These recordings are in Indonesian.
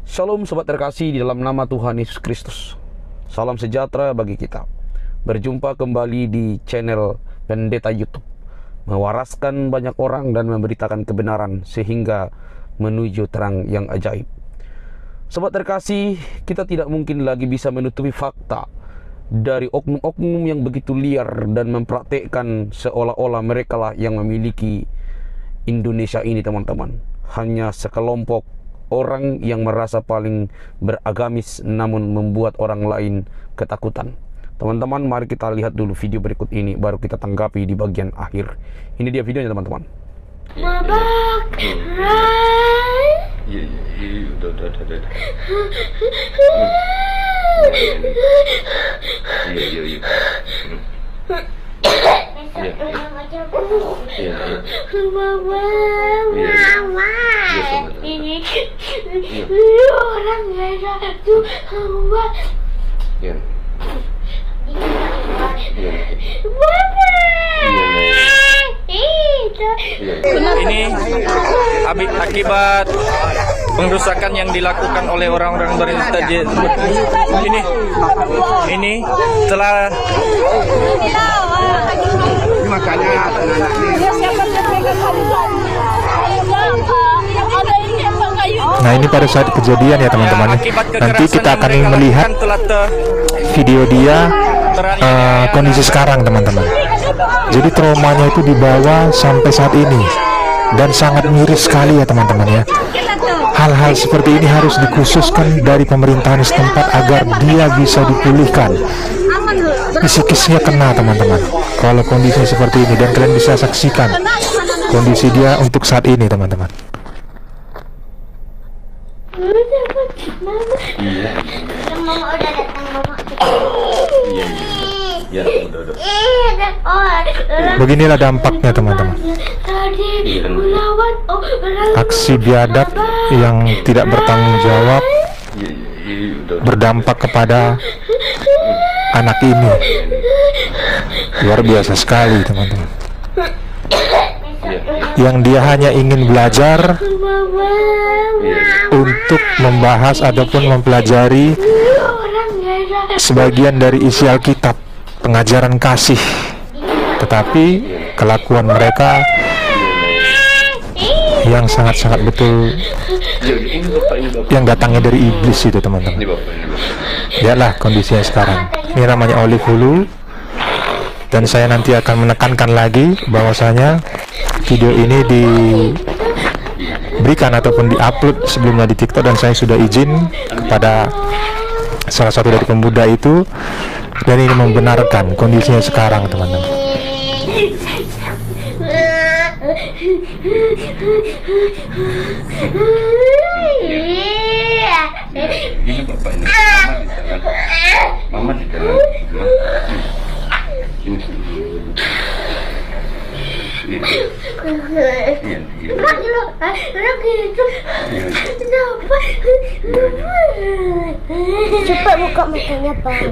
Shalom sobat terkasih di dalam nama Tuhan Yesus Kristus. Salam sejahtera bagi kita. Berjumpa kembali di channel Pendeta YouTube, mewaraskan banyak orang dan memberitakan kebenaran sehingga menuju terang yang ajaib. Sobat terkasih, kita tidak mungkin lagi bisa menutupi fakta dari oknum-oknum yang begitu liar dan mempraktekkan seolah-olah mereka lah yang memiliki Indonesia ini, teman-teman. Hanya sekelompok orang yang merasa paling beragamis namun membuat orang lain ketakutan. Teman-teman, mari kita lihat dulu video berikut ini, baru kita tanggapi di bagian akhir. Ini dia videonya, teman-teman. Mabak, Udah. Iya. Mama, ini orang satu Mama. Ini akibat pengrusakan yang dilakukan oleh orang-orang berintelijen. Ini telah Nah, ini pada saat kejadian ya teman-teman. Nanti kita akan melihat video dia kondisi sekarang, teman-teman. Jadi traumanya itu dibawa sampai saat ini dan sangat miris sekali ya teman-teman ya. Hal-hal seperti ini harus dikhususkan dari pemerintahan setempat agar dia bisa dipulihkan. Psikisnya kena, teman-teman, kalau kondisinya seperti ini, dan kalian bisa saksikan kondisi dia untuk saat ini, teman-teman. Mama udah datang, Mama. Iya, udah. Beginilah dampaknya, teman-teman. Aksi biadab yang tidak bertanggung jawab berdampak kepada anak ini. Luar biasa sekali, teman-teman. Yang dia hanya ingin belajar untuk membahas ataupun mempelajari sebagian dari isi Alkitab, pengajaran kasih. Tetapi kelakuan mereka yang sangat-sangat betul, yang datangnya dari iblis itu, teman-teman. Lihatlah kondisinya sekarang. Ini namanya Olive Hulu. Dan saya nanti akan menekankan lagi bahwasanya video ini diberikan ataupun diupload sebelumnya di TikTok, dan saya sudah izin kepada salah satu dari pemuda itu, dan ini membenarkan kondisinya sekarang, teman-teman. Ini bapak ini, mama di dalam. Cepat buka matanya, Pak.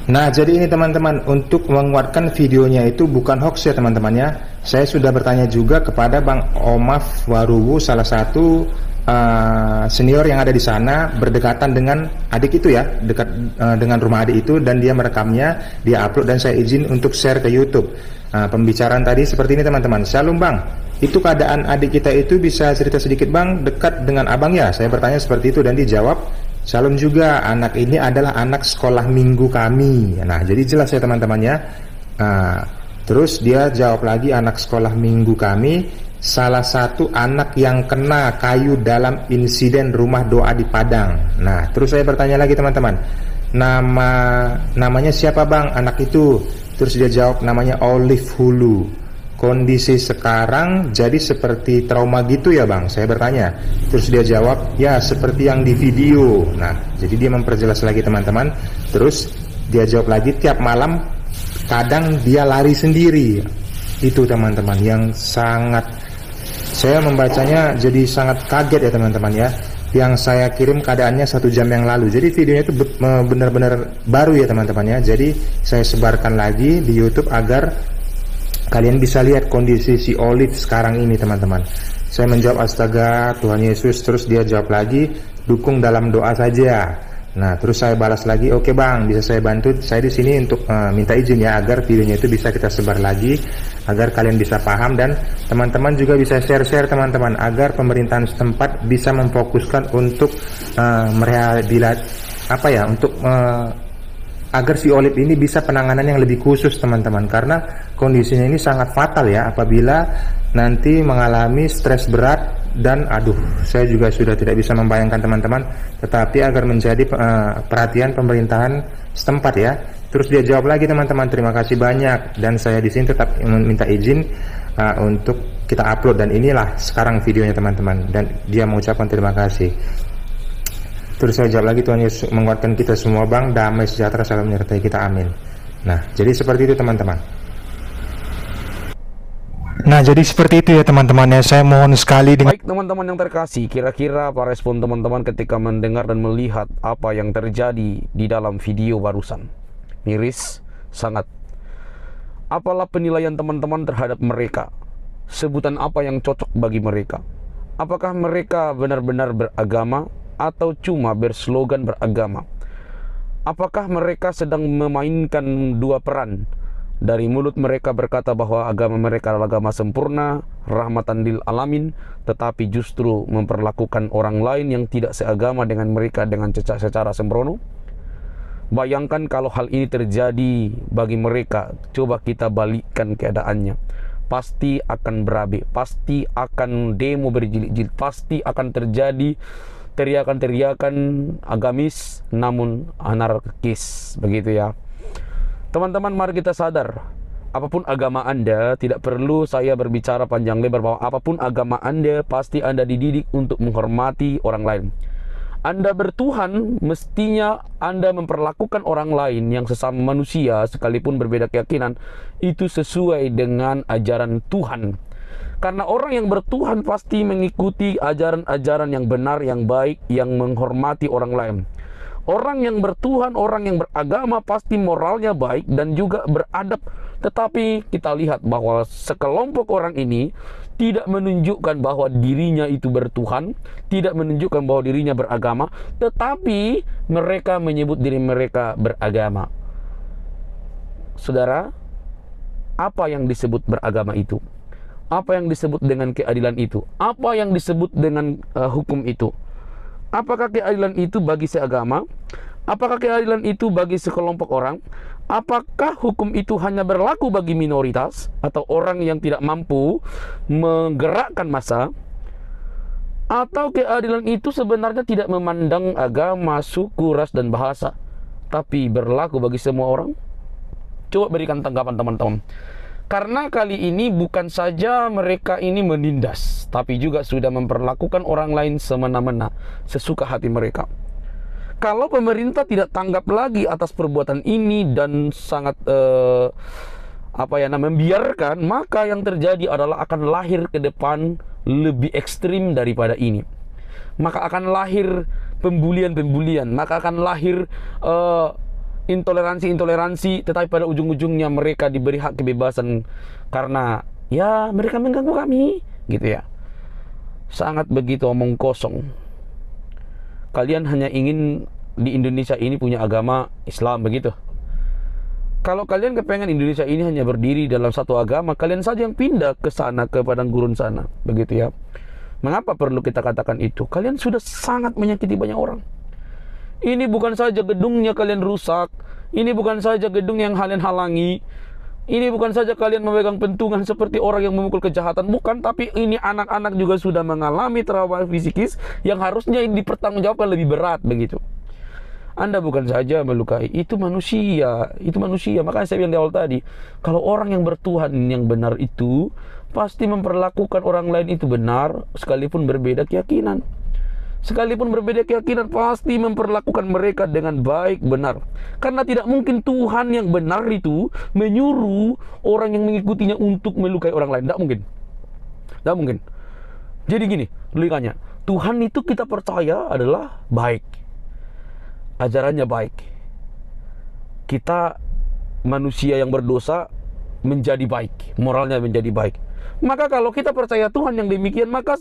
Nah, jadi ini teman-teman, untuk menguatkan videonya itu bukan hoax ya teman-teman ya. Saya sudah bertanya juga kepada Bang Omaf Waruwu, salah satu senior yang ada di sana, berdekatan dengan adik itu ya, dekat dengan rumah adik itu, dan dia merekamnya, dia upload, dan saya izin untuk share ke YouTube. Pembicaraan tadi seperti ini, teman-teman. Shalom Bang, itu keadaan adik kita itu bisa cerita sedikit Bang, dekat dengan abang ya? Saya bertanya seperti itu, dan dia jawab, shalom juga, anak ini adalah anak sekolah minggu kami. Nah, jadi jelas ya teman-teman ya. Terus dia jawab lagi, anak sekolah minggu kami, salah satu anak yang kena kayu dalam insiden rumah doa di Padang. Nah, terus saya bertanya lagi teman-teman, namanya siapa Bang anak itu? Terus dia jawab, namanya Olive Hulu. Kondisi sekarang jadi seperti trauma gitu ya Bang? Saya bertanya. Terus dia jawab, ya seperti yang di video. Nah, jadi dia memperjelas lagi teman-teman. Terus dia jawab lagi, tiap malam kadang dia lari sendiri. Itu teman-teman yang sangat, saya membacanya jadi sangat kaget ya teman-teman ya. yang saya kirim keadaannya 1 jam yang lalu. Jadi videonya itu benar-benar baru ya teman-teman ya. Jadi saya sebarkan lagi di YouTube agar kalian bisa lihat kondisi si Olive sekarang ini teman-teman. Saya menjawab astaga Tuhan Yesus, terus dia jawab lagi dukung dalam doa saja. Nah terus saya balas lagi, oke bang, bisa saya bantu, saya di sini untuk minta izin ya agar videonya itu bisa kita sebar lagi agar kalian bisa paham, dan teman-teman juga bisa share-share teman-teman agar pemerintahan setempat bisa memfokuskan untuk agar si Olive ini bisa penanganan yang lebih khusus teman-teman, karena kondisinya ini sangat fatal ya apabila nanti mengalami stres berat. Dan saya juga sudah tidak bisa membayangkan teman-teman, tetapi agar menjadi perhatian pemerintahan setempat ya. Terus dia jawab lagi teman-teman, terima kasih banyak, dan saya di sini tetap minta izin untuk kita upload, dan inilah sekarang videonya teman-teman, dan dia mengucapkan terima kasih. Terus saya jawab lagi, Tuhan Yesus menguatkan kita semua bang, damai sejahtera selalu menyertai kita, amin. Nah jadi seperti itu teman-teman. Nah jadi seperti itu ya teman-teman ya, saya mohon sekali Baik teman-teman yang terkasih, kira-kira apa respon teman-teman ketika mendengar dan melihat apa yang terjadi di dalam video barusan? Miris sangat. Apalah penilaian teman-teman terhadap mereka? Sebutan apa yang cocok bagi mereka? Apakah mereka benar-benar beragama atau cuma berslogan beragama? Apakah mereka sedang memainkan dua peran? Dari mulut mereka berkata bahwa agama mereka adalah agama sempurna, rahmatan lil alamin, tetapi justru memperlakukan orang lain yang tidak seagama dengan mereka dengan secara sembrono. Bayangkan kalau hal ini terjadi bagi mereka, coba kita balikkan keadaannya. Pasti akan berabe, pasti akan demo berjilid-jilid, pasti akan terjadi teriakan-teriakan agamis namun anarkis, begitu ya. Teman-teman, mari kita sadar, apapun agama Anda, tidak perlu saya berbicara panjang lebar bahwa apapun agama Anda, pasti Anda dididik untuk menghormati orang lain. Anda bertuhan, mestinya Anda memperlakukan orang lain yang sesama manusia, sekalipun berbeda keyakinan, itu sesuai dengan ajaran Tuhan. Karena orang yang bertuhan pasti mengikuti ajaran-ajaran yang benar, yang baik, yang menghormati orang lain. Orang yang bertuhan, orang yang beragama pasti moralnya baik dan juga beradab. Tetapi kita lihat bahwa sekelompok orang ini tidak menunjukkan bahwa dirinya itu bertuhan, tidak menunjukkan bahwa dirinya beragama, tetapi mereka menyebut diri mereka beragama. Saudara, apa yang disebut beragama itu? Apa yang disebut dengan keadilan itu? Apa yang disebut dengan hukum itu? Apakah keadilan itu bagi seagama? Apakah keadilan itu bagi sekelompok orang? Apakah hukum itu hanya berlaku bagi minoritas atau orang yang tidak mampu menggerakkan massa? Atau keadilan itu sebenarnya tidak memandang agama, suku, ras, dan bahasa, tapi berlaku bagi semua orang? Coba berikan tanggapan teman-teman. Karena kali ini bukan saja mereka ini menindas, tapi juga sudah memperlakukan orang lain semena-mena, sesuka hati mereka. Kalau pemerintah tidak tanggap lagi atas perbuatan ini dan sangat membiarkan, maka yang terjadi adalah akan lahir ke depan lebih ekstrim daripada ini. Maka akan lahir pembulian-pembulian, maka akan lahir intoleransi, tetapi pada ujung-ujungnya mereka diberi hak kebebasan karena ya mereka mengganggu kami, gitu ya. Sangat begitu omong kosong. Kalian hanya ingin di Indonesia ini punya agama Islam, begitu. Kalau kalian kepengen Indonesia ini hanya berdiri dalam satu agama, kalian saja yang pindah ke sana, ke padang gurun sana, begitu ya. Mengapa perlu kita katakan itu? Kalian sudah sangat menyakiti banyak orang. Ini bukan saja gedungnya kalian rusak, ini bukan saja gedung yang kalian halangi, ini bukan saja kalian memegang pentungan seperti orang yang memukul kejahatan, bukan, tapi ini anak-anak juga sudah mengalami trauma fisikis yang harusnya dipertanggungjawabkan lebih berat, begitu. Anda bukan saja melukai, itu manusia, Makanya saya bilang di awal tadi, kalau orang yang bertuhan yang benar itu pasti memperlakukan orang lain itu benar, sekalipun berbeda keyakinan. Sekalipun berbeda keyakinan, pasti memperlakukan mereka dengan baik, benar. Karena tidak mungkin Tuhan yang benar itu menyuruh orang yang mengikutinya untuk melukai orang lain. Tidak mungkin. Jadi gini, logikanya, Tuhan itu kita percaya adalah baik, ajarannya baik. Kita manusia yang berdosa menjadi baik, moralnya menjadi baik. Maka kalau kita percaya Tuhan yang demikian, maka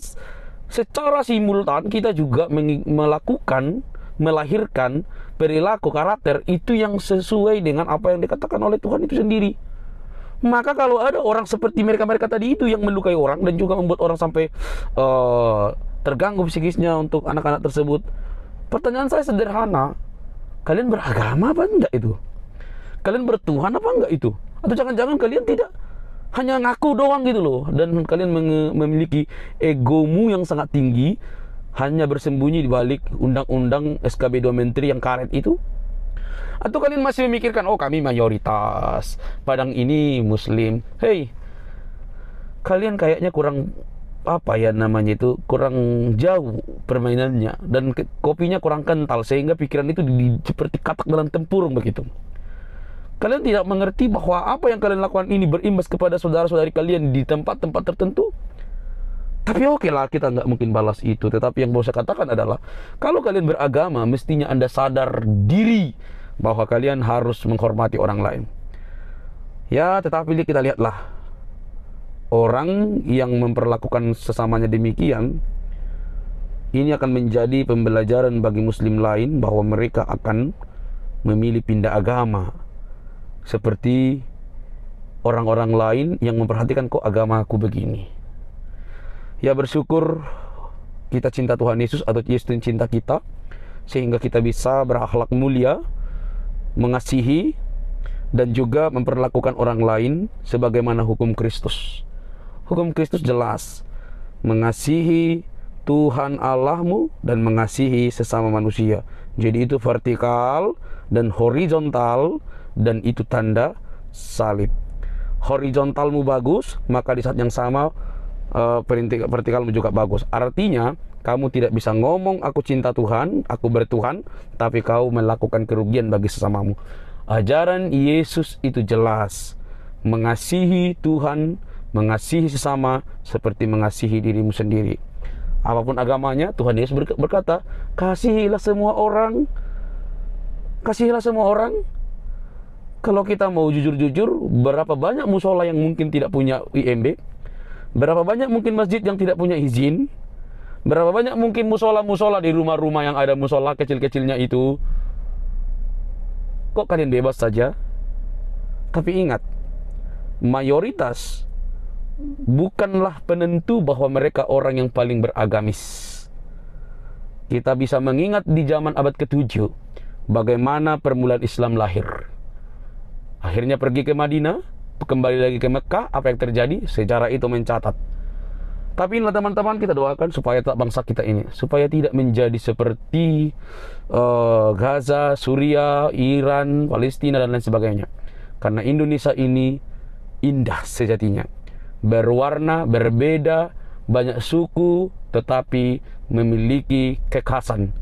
secara simultan kita juga melahirkan perilaku karakter itu yang sesuai dengan apa yang dikatakan oleh Tuhan itu sendiri. Maka kalau ada orang seperti mereka tadi itu yang melukai orang dan juga membuat orang sampai terganggu psikisnya untuk anak-anak tersebut, pertanyaan saya sederhana, kalian beragama apa enggak itu? Kalian bertuhan apa enggak itu? Atau jangan-jangan kalian tidak, hanya ngaku doang gitu loh, dan kalian memiliki egomu yang sangat tinggi, hanya bersembunyi di balik undang-undang SKB 2 Menteri yang karet itu? Atau kalian masih memikirkan, oh kami mayoritas, Padang ini Muslim. Hei, kalian kayaknya kurang, apa ya namanya itu, kurang jauh permainannya, dan kopinya kurang kental, sehingga pikiran itu seperti katak dalam tempurung begitu. Kalian tidak mengerti bahwa apa yang kalian lakukan ini berimbas kepada saudara-saudari kalian di tempat-tempat tertentu. Tapi oke lah, kita nggak mungkin balas itu. Tetapi yang mau saya katakan adalah, kalau kalian beragama, mestinya Anda sadar diri bahwa kalian harus menghormati orang lain. Ya, tetapi kita lihatlah, orang yang memperlakukan sesamanya demikian, ini akan menjadi pembelajaran bagi muslim lain bahwa mereka akan memilih pindah agama. Seperti orang-orang lain yang memperhatikan, kok agamaku begini. Ya, bersyukur kita cinta Tuhan Yesus, atau Yesus cinta kita, sehingga kita bisa berakhlak mulia, mengasihi, dan juga memperlakukan orang lain sebagaimana hukum Kristus. Hukum Kristus jelas, mengasihi Tuhan Allahmu dan mengasihi sesama manusia. Jadi itu vertikal dan horizontal, dan itu tanda salib. Horizontalmu bagus, maka di saat yang sama vertikalmu juga bagus. Artinya kamu tidak bisa ngomong aku cinta Tuhan, aku bertuhan, tapi kau melakukan kerugian bagi sesamamu. Ajaran Yesus itu jelas, mengasihi Tuhan, mengasihi sesama seperti mengasihi dirimu sendiri. Apapun agamanya, Tuhan Yesus berkata, kasihilah semua orang. Kasihilah semua orang. Kalau kita mau jujur-jujur, berapa banyak musola yang mungkin tidak punya IMB? Berapa banyak mungkin masjid yang tidak punya izin? Berapa banyak mungkin musola-musola di rumah-rumah yang ada musola kecil-kecilnya itu? Kok kalian bebas saja? Tapi ingat, mayoritas bukanlah penentu bahwa mereka orang yang paling beragamis. Kita bisa mengingat di zaman abad ke-7 bagaimana permulaan Islam lahir. Akhirnya pergi ke Madinah, kembali lagi ke Mekah. Apa yang terjadi? Sejarah itu mencatat. Tapi inilah teman-teman, kita doakan supaya tak bangsa kita ini, supaya tidak menjadi seperti Gaza, Suriah, Iran, Palestina, dan lain sebagainya. Karena Indonesia ini indah sejatinya, berwarna, berbeda, banyak suku, tetapi memiliki kekhasan,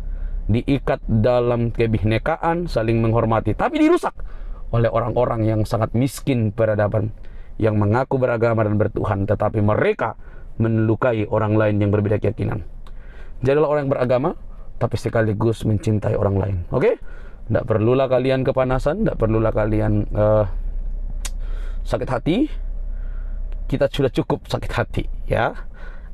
diikat dalam kebinekaan, saling menghormati, tapi dirusak oleh orang-orang yang sangat miskin peradaban, yang mengaku beragama dan bertuhan, tetapi mereka melukai orang lain yang berbeda keyakinan. Jadilah orang yang beragama, tapi sekaligus mencintai orang lain. Oke? Tidak perlulah kalian kepanasan, tidak perlulah kalian sakit hati. Kita sudah cukup sakit hati, ya.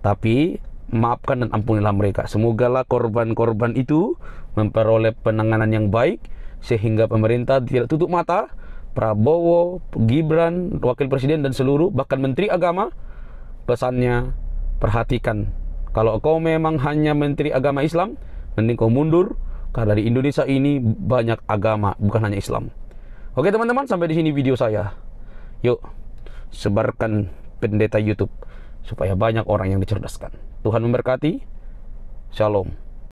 Tapi maafkan dan ampunilah mereka. Semogalah korban-korban itu memperoleh penanganan yang baik, sehingga pemerintah tidak tutup mata. Prabowo, Gibran, Wakil Presiden, dan seluruh, bahkan Menteri Agama, pesannya, perhatikan. Kalau kau memang hanya Menteri Agama Islam, mending kau mundur, karena di Indonesia ini banyak agama, bukan hanya Islam. Oke teman-teman, sampai di sini video saya. Yuk, sebarkan Pendeta YouTube supaya banyak orang yang dicerdaskan. Tuhan memberkati. Shalom.